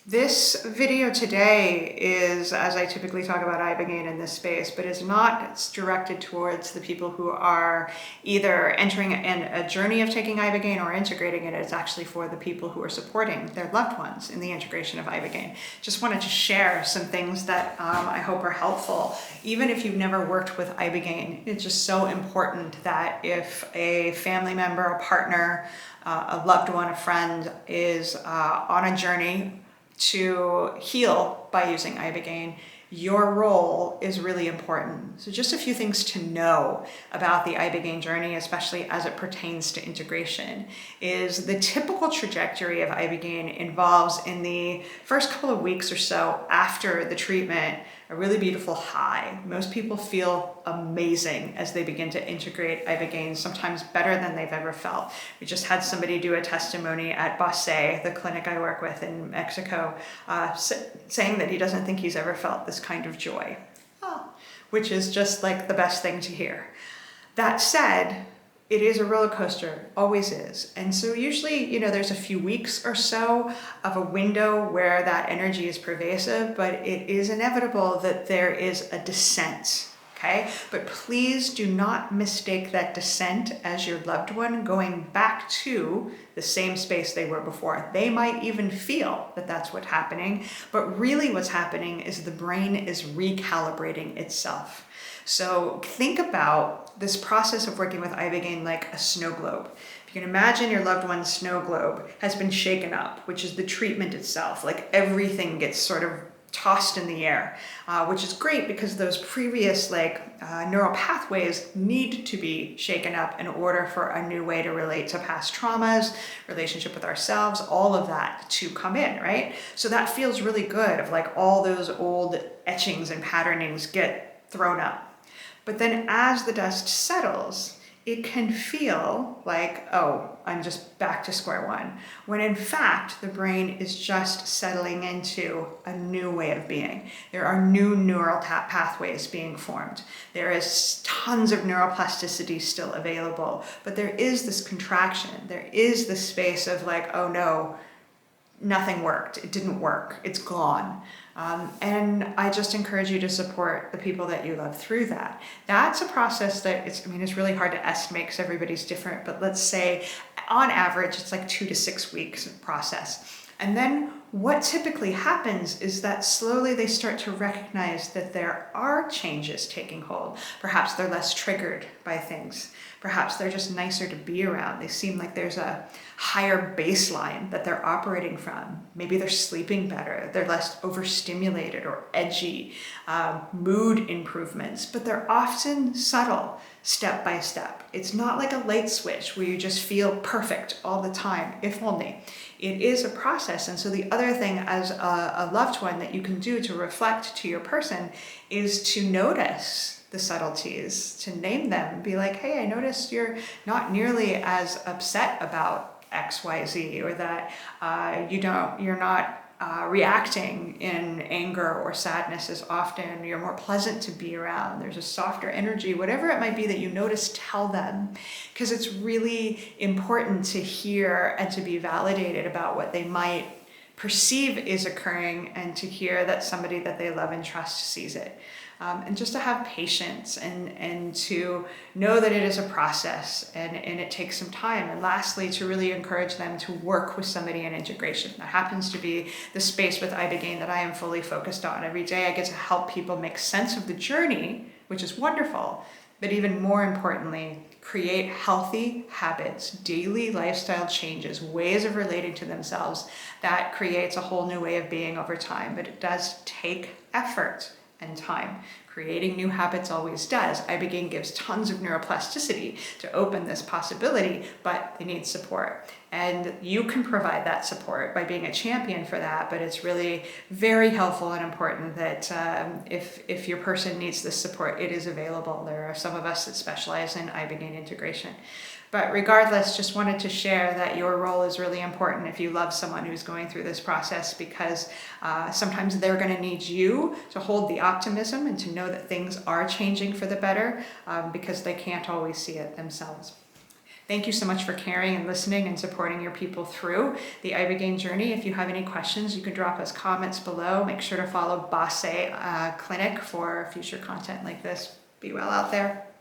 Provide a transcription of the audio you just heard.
This video today is, as I typically talk about Ibogaine in this space, but is not directed towards the people who are either entering a journey of taking Ibogaine or integrating it. It's actually for the people who are supporting their loved ones in the integration of Ibogaine. Just wanted to share some things that I hope are helpful. Even if you've never worked with Ibogaine, it's just so important that if a family member, a partner, a loved one, a friend is on a journey to heal by using Ibogaine, your role is really important. So just a few things to know about the Ibogaine journey, especially as it pertains to integration, is the typical trajectory of Ibogaine involves in the first couple of weeks or so after the treatment, a really beautiful high. Most people feel amazing as they begin to integrate Ibogaine, sometimes better than they've ever felt. We just had somebody do a testimony at Bassé, the clinic I work with in Mexico, saying that he doesn't think he's ever felt this kind of joy, which is just like the best thing to hear. That said, it is a roller coaster, always is. And so usually, there's a few weeks or so of a window where that energy is pervasive, but it is inevitable that there is a descent, okay? But please do not mistake that descent as your loved one going back to the same space they were before. They might even feel that that's what's happening, but really what's happening is the brain is recalibrating itself. So think about this process of working with Ibogaine like a snow globe. If you can imagine your loved one's snow globe has been shaken up, which is the treatment itself, like everything gets sort of tossed in the air, which is great because those previous neural pathways need to be shaken up in order for a new way to relate to past traumas, relationship with ourselves, all of that to come in, right? So that feels really good of like all those old etchings and patternings get thrown up. But then as the dust settles, it can feel like, oh, I'm just back to square one, when in fact, the brain is just settling into a new way of being. There are new neural pathways being formed. There is tons of neuroplasticity still available, but there is this contraction. There is this space of like, oh no, nothing worked. It didn't work. It's gone. And I just encourage you to support the people that you love through that. That's a process that it's really hard to estimate because everybody's different, but let's say on average, it's like 2 to 6 weeks process. And then what typically happens is that slowly they start to recognize that there are changes taking hold. Perhaps they're less triggered by things. Perhaps they're just nicer to be around. They seem like there's a higher baseline that they're operating from. Maybe they're sleeping better. They're less overstimulated or edgy, mood improvements, but they're often subtle, step by step. It's not like a light switch where you just feel perfect all the time, if only. It is a process. And so the other thing as a loved one that you can do to reflect to your person is to notice the subtleties, to name them, be like, hey, I noticed you're not nearly as upset about XYZ, or that you're not reacting in anger or sadness as often. You're more pleasant to be around. There's a softer energy, whatever it might be that you notice, tell them, because it's really important to hear and to be validated about what they might perceive is occurring, and to hear that somebody that they love and trust sees it. And just to have patience and to know that it is a process and it takes some time. And lastly, to really encourage them to work with somebody in integration. That happens to be the space with Ibogaine that I am fully focused on. Every day I get to help people make sense of the journey, which is wonderful, but even more importantly, create healthy habits, daily lifestyle changes, ways of relating to themselves that creates a whole new way of being over time. But it does take effort and time. Creating new habits always does. Ibogaine gives tons of neuroplasticity to open this possibility, but they need support. And you can provide that support by being a champion for that, but it's really very helpful and important that if your person needs this support, it is available. There are some of us that specialize in Ibogaine integration. But regardless, just wanted to share that your role is really important if you love someone who's going through this process, because sometimes they're going to need you to hold the optimism and to know that things are changing for the better, because they can't always see it themselves. Thank you so much for caring and listening and supporting your people through the Ibogaine journey. If you have any questions, you can drop us comments below. Make sure to follow Bassé Clinic for future content like this. Be well out there.